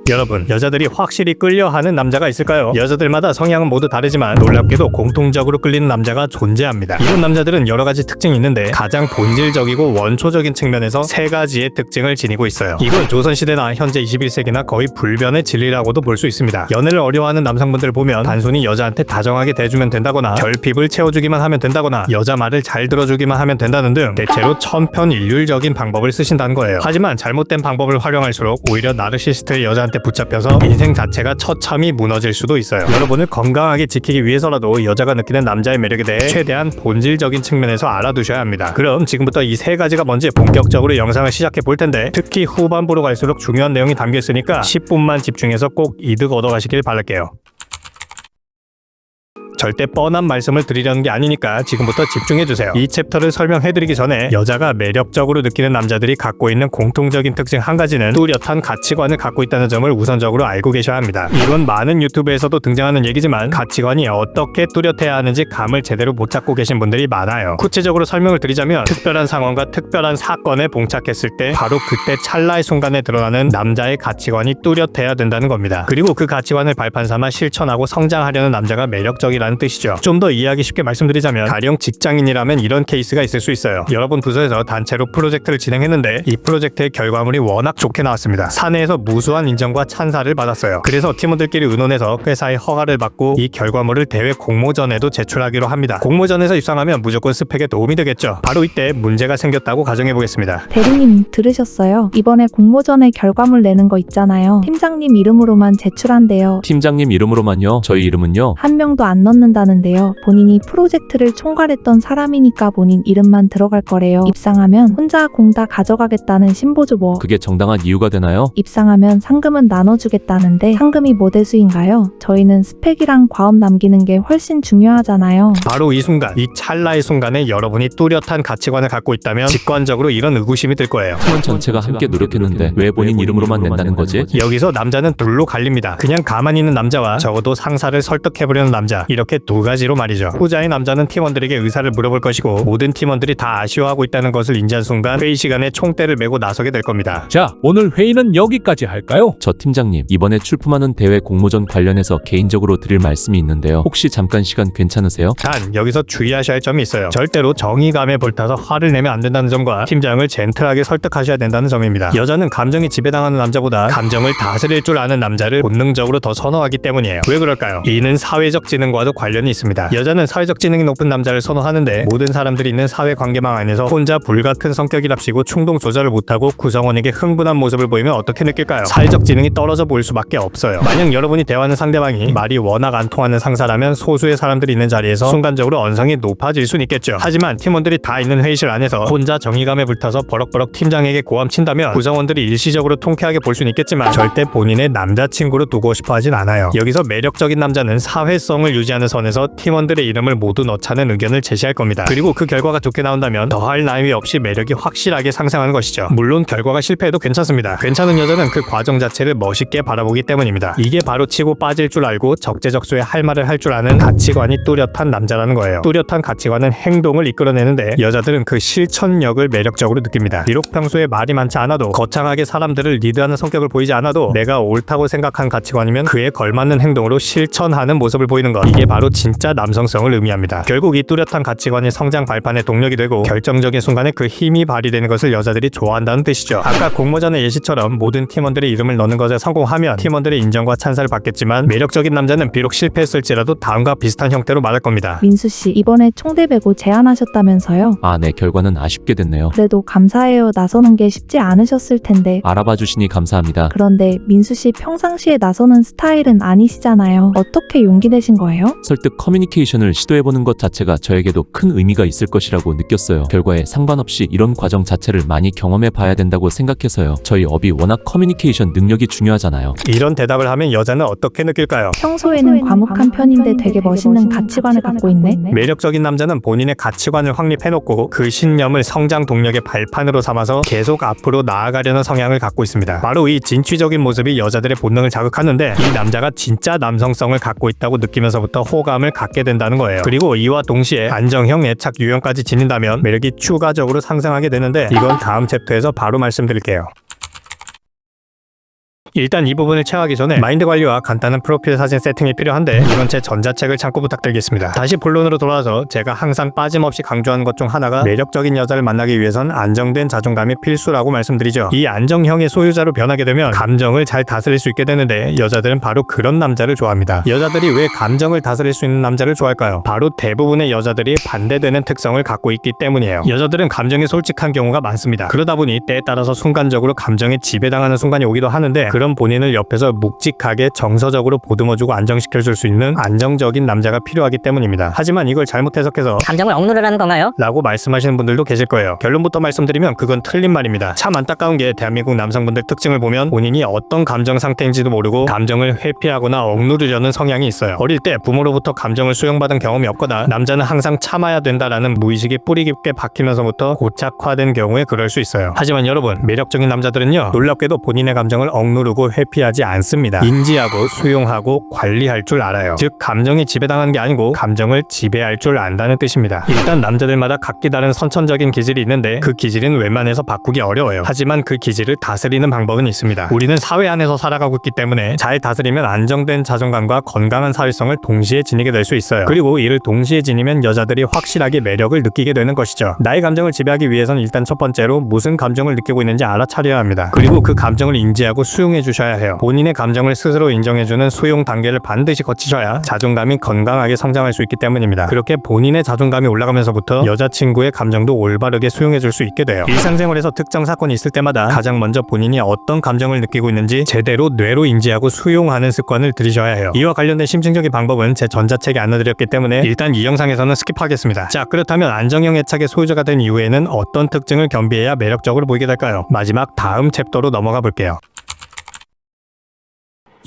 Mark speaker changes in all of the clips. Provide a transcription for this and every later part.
Speaker 1: 여러분, 여자들이 확실히 끌려하는 남자가 있을까요? 여자들마다 성향은 모두 다르지만 놀랍게도 공통적으로 끌리는 남자가 존재합니다. 이런 남자들은 여러 가지 특징이 있는데 가장 본질적이고 원초적인 측면에서 세 가지의 특징을 지니고 있어요. 이건 조선시대나 현재 21세기나 거의 불변의 진리라고도 볼 수 있습니다. 연애를 어려워하는 남성분들 보면 단순히 여자한테 다정하게 대해주면 된다거나 결핍을 채워주기만 하면 된다거나 여자 말을 잘 들어주기만 하면 된다는 등 대체로 천편일률적인 방법을 쓰신다는 거예요. 하지만 잘못된 방법을 활용할수록 오히려 나르시스트의 여자한테 붙잡혀서 인생 자체가 처참히 무너질 수도 있어요. 여러분을 건강하게 지키기 위해서라도 여자가 느끼는 남자의 매력에 대해 최대한 본질적인 측면에서 알아두셔야 합니다. 그럼 지금부터 이 세 가지가 뭔지 본격적으로 영상을 시작해 볼 텐데 특히 후반부로 갈수록 중요한 내용이 담겨 있으니까 10분만 집중해서 꼭 이득 얻어가시길 바랄게요. 절대 뻔한 말씀을 드리려는 게 아니니까 지금부터 집중해주세요. 이 챕터를 설명해드리기 전에 여자가 매력적으로 느끼는 남자들이 갖고 있는 공통적인 특징 한 가지는 뚜렷한 가치관을 갖고 있다는 점을 우선적으로 알고 계셔야 합니다. 이건 많은 유튜브에서도 등장하는 얘기지만 가치관이 어떻게 뚜렷해야 하는지 감을 제대로 못 잡고 계신 분들이 많아요. 구체적으로 설명을 드리자면 특별한 상황과 특별한 사건에 봉착했을 때 바로 그때 찰나의 순간에 드러나는 남자의 가치관이 뚜렷해야 된다는 겁니다. 그리고 그 가치관을 발판 삼아 실천하고 성장하려는 남자가 매력적이라는 뜻이죠. 좀 더 이해하기 쉽게 말씀드리자면 가령 직장인이라면 이런 케이스가 있을 수 있어요. 여러분 부서에서 단체로 프로젝트를 진행했는데 이 프로젝트의 결과물이 워낙 좋게 나왔습니다. 사내에서 무수한 인정과 찬사를 받았어요. 그래서 팀원들끼리 의논해서 회사의 허가를 받고 이 결과물을 대회 공모전에도 제출하기로 합니다. 공모전에서 입상하면 무조건 스펙에 도움이 되겠죠. 바로 이때 문제가 생겼다고 가정해보겠습니다.
Speaker 2: 대리님 들으셨어요? 이번에 공모전에 결과물 내는 거 있잖아요. 팀장님 이름으로만 제출한대요.
Speaker 3: 팀장님 이름으로만요? 저희 이름은요?
Speaker 2: 한 명도 안 넣는다는데요. 본인이 프로젝트를 총괄했던 사람이니까 본인 이름만 들어갈 거래요. 입상하면 혼자 공 다 가져가겠다는 신보죠 뭐.
Speaker 3: 그게 정당한 이유가 되나요?
Speaker 2: 입상하면 상금은 나눠주겠다는데 상금이 뭐 대수인가요? 저희는 스펙이랑 과업 남기는 게 훨씬 중요하잖아요.
Speaker 1: 바로 이 순간, 이 찰나의 순간에 여러분이 뚜렷한 가치관을 갖고 있다면 직관적으로 이런 의구심이 들 거예요.
Speaker 3: 팀원 전체가 함께 노력했는데 왜 본인 이름으로만 낸다는 거지?
Speaker 1: 여기서 남자는 둘로 갈립니다. 그냥 가만히 있는 남자와 적어도 상사를 설득해보려는 남자, 이렇게 두 가지로 말이죠. 후자의 남자는 팀원들에게 의사를 물어볼 것이고 모든 팀원들이 다 아쉬워하고 있다는 것을 인지한 순간 회의 시간에 총대를 메고 나서게 될 겁니다.
Speaker 4: 자, 오늘 회의는 여기까지 할까요?
Speaker 3: 저 팀장님, 이번에 출품하는 대회 공모전 관련해서 개인적으로 드릴 말씀이 있는데요. 혹시 잠깐 시간 괜찮으세요?
Speaker 1: 단 여기서 주의하셔야 할 점이 있어요. 절대로 정의감에 불타서 화를 내면 안 된다는 점과 팀장을 젠틀하게 설득하셔야 된다는 점입니다. 여자는 감정이 지배당하는 남자보다 감정을 다스릴 줄 아는 남자를 본능적으로 더 선호하기 때문이에요. 왜 그럴까요? 이는 사회적 지능과도 관련이 있습니다. 여자는 사회적 지능이 높은 남자를 선호하는데 모든 사람들이 있는 사회관계망 안에서 혼자 불같은 성격이랍시고 충동 조절을 못하고 구성원에게 흥분한 모습을 보이면 어떻게 느낄까요? 사회적 지능이 떨어져 보일 수밖에 없어요. 만약 여러분이 대화하는 상대방이 말이 워낙 안 통하는 상사라면 소수의 사람들이 있는 자리에서 순간적으로 언성이 높아질 수는 있겠죠. 하지만 팀원들이 다 있는 회의실 안에서 혼자 정의감에 불타서 버럭버럭 팀장에게 고함친다면 구성원들이 일시적으로 통쾌하게 볼 수는 있겠지만 절대 본인의 남자친구로 두고 싶어 하진 않아요. 여기서 매력적인 남자는 사회성을 유지하는 선에서 팀원들의 이름을 모두 넣자는 의견을 제시할 겁니다. 그리고 그 결과가 좋게 나온다면 더할 나위 없이 매력이 확실하게 상승하는 것이죠. 물론 결과가 실패해도 괜찮습니다. 괜찮은 여자는 그 과정 자체를 멋있게 바라보기 때문입니다. 이게 바로 치고 빠질 줄 알고 적재적소에 할 말을 할 줄 아는 가치관이 뚜렷한 남자라는 거예요. 뚜렷한 가치관은 행동을 이끌어내는데 여자들은 그 실천력을 매력적으로 느낍니다. 비록 평소에 말이 많지 않아도 거창하게 사람들을 리드하는 성격을 보이지 않아도 내가 옳다고 생각한 가치관이면 그에 걸맞는 행동으로 실천하는 모습을 보이는 것, 이게 바로 진짜 남성성을 의미합니다. 결국 이 뚜렷한 가치관이 성장 발판의 동력이 되고 결정적인 순간에 그 힘이 발휘되는 것을 여자들이 좋아한다는 뜻이죠. 아까 공모전의 예시처럼 모든 팀원들의 이름을 넣는 것에 성공하면 팀원들의 인정과 찬사를 받겠지만 매력적인 남자는 비록 실패했을지라도 다음과 비슷한 형태로 말할 겁니다.
Speaker 2: 민수씨 이번에 총대 메고 제안하셨다면서요?
Speaker 3: 아, 네, 결과는 아쉽게 됐네요.
Speaker 2: 그래도 감사해요. 나서는 게 쉽지 않으셨을 텐데.
Speaker 3: 알아봐 주시니 감사합니다.
Speaker 2: 그런데 민수씨 평상시에 나서는 스타일은 아니시잖아요. 어떻게 용기 내신 거예요?
Speaker 3: 설득 커뮤니케이션을 시도해보는 것 자체가 저에게도 큰 의미가 있을 것이라고 느꼈어요. 결과에 상관없이 이런 과정 자체를 많이 경험해 봐야 된다고 생각해서요. 저희 업이 워낙 커뮤니케이션 능력이 중요하잖아요.
Speaker 1: 이런 대답을 하면 여자는 어떻게 느낄까요?
Speaker 2: 평소에는 과묵한 편인데 되게 멋있는 가치관을 갖고 있네?
Speaker 1: 매력적인 남자는 본인의 가치관을 확립해놓고 그 신념을 성장 동력의 발판으로 삼아서 계속 앞으로 나아가려는 성향을 갖고 있습니다. 바로 이 진취적인 모습이 여자들의 본능을 자극하는데 이 남자가 진짜 남성성을 갖고 있다고 느끼면서부터 호감을 갖게 된다는 거예요. 그리고 이와 동시에 안정형, 애착 유형까지 지닌다면 매력이 추가적으로 상승하게 되는데 이건 다음 챕터에서 바로 말씀드릴게요. 일단 이 부분을 체화하기 전에 마인드 관리와 간단한 프로필 사진 세팅이 필요한데 이건 제 전자책을 참고 부탁드리겠습니다. 다시 본론으로 돌아와서 제가 항상 빠짐없이 강조하는 것 중 하나가 매력적인 여자를 만나기 위해선 안정된 자존감이 필수라고 말씀드리죠. 이 안정형의 소유자로 변하게 되면 감정을 잘 다스릴 수 있게 되는데 여자들은 바로 그런 남자를 좋아합니다. 여자들이 왜 감정을 다스릴 수 있는 남자를 좋아할까요? 바로 대부분의 여자들이 반대되는 특성을 갖고 있기 때문이에요. 여자들은 감정에 솔직한 경우가 많습니다. 그러다 보니 때에 따라서 순간적으로 감정에 지배당하는 순간이 오기도 하는데 그런 본인을 옆에서 묵직하게 정서적으로 보듬어주고 안정시켜줄 수 있는 안정적인 남자가 필요하기 때문입니다. 하지만 이걸 잘못 해석해서
Speaker 5: 감정을 억누르라는 건가요?
Speaker 1: 라고 말씀하시는 분들도 계실 거예요. 결론부터 말씀드리면 그건 틀린 말입니다. 참 안타까운 게 대한민국 남성분들 특징을 보면 본인이 어떤 감정 상태인지도 모르고 감정을 회피하거나 억누르려는 성향이 있어요. 어릴 때 부모로부터 감정을 수용받은 경험이 없거나 남자는 항상 참아야 된다라는 무의식이 뿌리 깊게 박히면서부터 고착화된 경우에 그럴 수 있어요. 하지만 여러분, 매력적인 남자들은요, 놀랍게도 본인의 감정을 억누르고 회피하지 않습니다. 인지하고 수용하고 관리할 줄 알아요. 즉 감정에 지배당하는 게 아니고 감정을 지배할 줄 안다는 뜻입니다. 일단 남자들마다 각기 다른 선천적인 기질이 있는데 그 기질은 웬만해서 바꾸기 어려워요. 하지만 그 기질을 다스리는 방법은 있습니다. 우리는 사회 안에서 살아가고 있기 때문에 잘 다스리면 안정된 자존감과 건강한 사회성을 동시에 지니게 될 수 있어요. 그리고 이를 동시에 지니면 여자들이 확실하게 매력을 느끼게 되는 것이죠. 나의 감정을 지배하기 위해서는 일단 첫 번째로 무슨 감정을 느끼고 있는지 알아차려야 합니다. 그리고 그 감정을 인지하고 수용해 주셔야 해요. 본인의 감정을 스스로 인정해주는 수용 단계를 반드시 거치셔야 자존감이 건강하게 성장할 수 있기 때문입니다. 그렇게 본인의 자존감이 올라가면서부터 여자친구의 감정도 올바르게 수용해줄 수 있게 돼요. 일상생활에서 특정 사건이 있을 때마다 가장 먼저 본인이 어떤 감정을 느끼고 있는지 제대로 뇌로 인지하고 수용하는 습관을 들이셔야 해요. 이와 관련된 심층적인 방법은 제 전자책에 안내드렸기 때문에 일단 이 영상에서는 스킵하겠습니다. 자, 그렇다면 안정형 애착의 소유자가 된 이후에는 어떤 특징을 겸비해야 매력적으로 보이게 될까요? 마지막 다음 챕터로 넘어가 볼게요.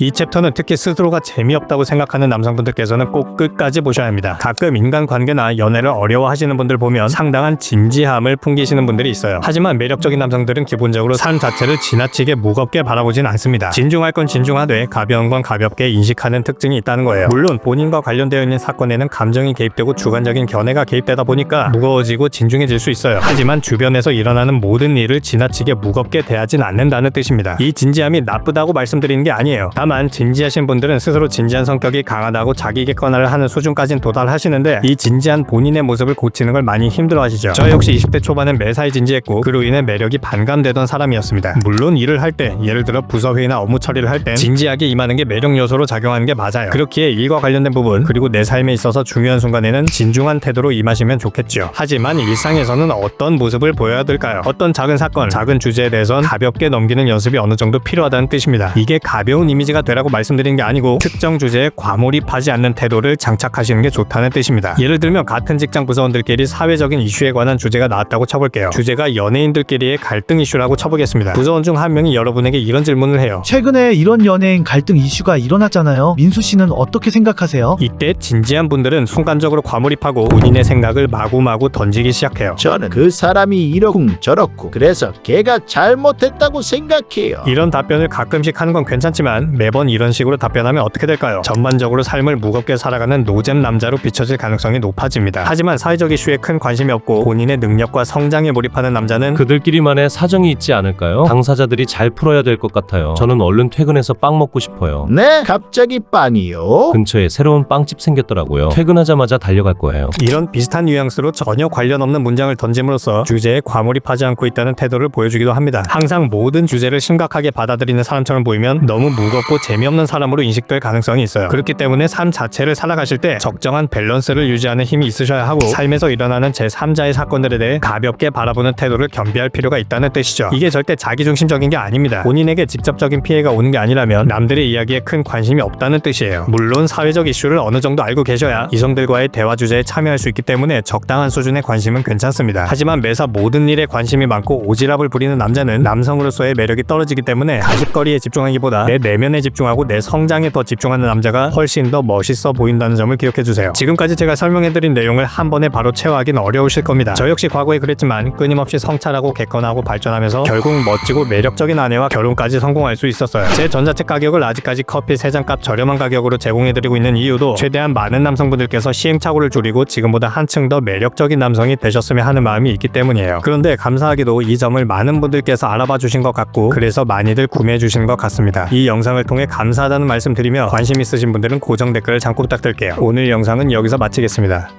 Speaker 1: 이 챕터는 특히 스스로가 재미없다고 생각하는 남성분들께서는 꼭 끝까지 보셔야 합니다. 가끔 인간관계나 연애를 어려워하시는 분들 보면 상당한 진지함을 풍기시는 분들이 있어요. 하지만 매력적인 남성들은 기본적으로 삶 자체를 지나치게 무겁게 바라보진 않습니다. 진중할 건 진중하되 가벼운 건 가볍게 인식하는 특징이 있다는 거예요. 물론 본인과 관련되어 있는 사건에는 감정이 개입되고 주관적인 견해가 개입되다 보니까 무거워지고 진중해질 수 있어요. 하지만 주변에서 일어나는 모든 일을 지나치게 무겁게 대하진 않는다는 뜻입니다. 이 진지함이 나쁘다고 말씀드리는 게 아니에요. 다만 진지하신 분들은 스스로 진지한 성격이 강하다고 자기 객관화를 하는 수준까지는 도달하시는데 이 진지한 본인의 모습을 고치는 걸 많이 힘들어하시죠. 저 역시 20대 초반엔 매사에 진지했고 그로 인해 매력이 반감되던 사람이었습니다. 물론 일을 할 때, 예를 들어 부서회의나 업무 처리를 할 땐 진지하게 임하는 게 매력 요소로 작용하는 게 맞아요. 그렇기에 일과 관련된 부분 그리고 내 삶에 있어서 중요한 순간에는 진중한 태도로 임하시면 좋겠죠. 하지만 일상에서는 어떤 모습을 보여야 될까요? 어떤 작은 사건, 작은 주제에 대해선 가볍게 넘기는 연습이 어느 정도 필요하다는 뜻입니다. 이게 가벼운 이미지가 되라고 말씀드린 게 아니고 특정 주제에 과몰입하지 않는 태도를 장착하시는 게 좋다는 뜻입니다. 예를 들면 같은 직장 부서원들끼리 사회적인 이슈에 관한 주제가 나왔다고 쳐볼게요. 주제가 연예인들끼리의 갈등 이슈라고 쳐보겠습니다. 부서원 중 한 명이 여러분에게 이런 질문을 해요.
Speaker 6: 최근에 이런 연예인 갈등 이슈가 일어났잖아요. 민수 씨는 어떻게 생각하세요?
Speaker 1: 이때 진지한 분들은 순간적으로 과몰입하고 본인의 생각을 마구마구 던지기 시작해요.
Speaker 7: 저는 그 사람이 이러쿵 저러쿵 그래서 걔가 잘못했다고 생각해요.
Speaker 1: 이런 답변을 가끔씩 하는 건 괜찮지만 매번 이런 식으로 답변하면 어떻게 될까요? 전반적으로 삶을 무겁게 살아가는 노잼 남자로 비춰질 가능성이 높아집니다. 하지만 사회적 이슈에 큰 관심이 없고 본인의 능력과 성장에 몰입하는 남자는
Speaker 8: 그들끼리만의 사정이 있지 않을까요? 당사자들이 잘 풀어야 될 것 같아요. 저는 얼른 퇴근해서 빵 먹고 싶어요.
Speaker 7: 네? 갑자기 빵이요?
Speaker 8: 근처에 새로운 빵집 생겼더라고요. 퇴근하자마자 달려갈 거예요.
Speaker 1: 이런 비슷한 뉘앙스로 전혀 관련 없는 문장을 던짐으로써 주제에 과몰입하지 않고 있다는 태도를 보여주기도 합니다. 항상 모든 주제를 심각하게 받아들이는 사람처럼 보이면 너무 무겁고 재미없는 사람으로 인식될 가능성이 있어요. 그렇기 때문에 삶 자체를 살아가실 때 적정한 밸런스를 유지하는 힘이 있으셔야 하고 삶에서 일어나는 제3자의 사건들에 대해 가볍게 바라보는 태도를 겸비할 필요가 있다는 뜻이죠. 이게 절대 자기중심적인 게 아닙니다. 본인에게 직접적인 피해가 오는 게 아니라면 남들의 이야기에 큰 관심이 없다는 뜻이에요. 물론 사회적 이슈를 어느 정도 알고 계셔야 이성들과의 대화 주제에 참여할 수 있기 때문에 적당한 수준의 관심은 괜찮습니다. 하지만 매사 모든 일에 관심이 많고 오지랖을 부리는 남자는 남성으로서의 매력이 떨어지기 때문에 가십거리에 집중하기보다 내 내면의 삶에 집중하고 내 성장에 더 집중하는 남자가 훨씬 더 멋있어 보인다는 점을 기억해주세요. 지금까지 제가 설명해드린 내용을 한 번에 바로 체화하기는 어려우실 겁니다. 저 역시 과거에 그랬지만 끊임없이 성찰하고 객관하고 발전하면서 결국 멋지고 매력적인 아내와 결혼까지 성공할 수 있었어요. 제 전자책 가격을 아직까지 커피 3잔 값 저렴한 가격으로 제공해드리고 있는 이유도 최대한 많은 남성분들께서 시행착오를 줄이고 지금보다 한층 더 매력적인 남성이 되셨으면 하는 마음이 있기 때문이에요. 그런데 감사하게도 이 점을 많은 분들께서 알아봐 주신 것 같고 그래서 많이들 구매해 주신 것 같습니다. 이 영상을 통해 감사하다는 말씀 드리며 관심 있으신 분들은 고정 댓글을 잠깐 부탁드릴게요. 오늘 영상은 여기서 마치겠습니다.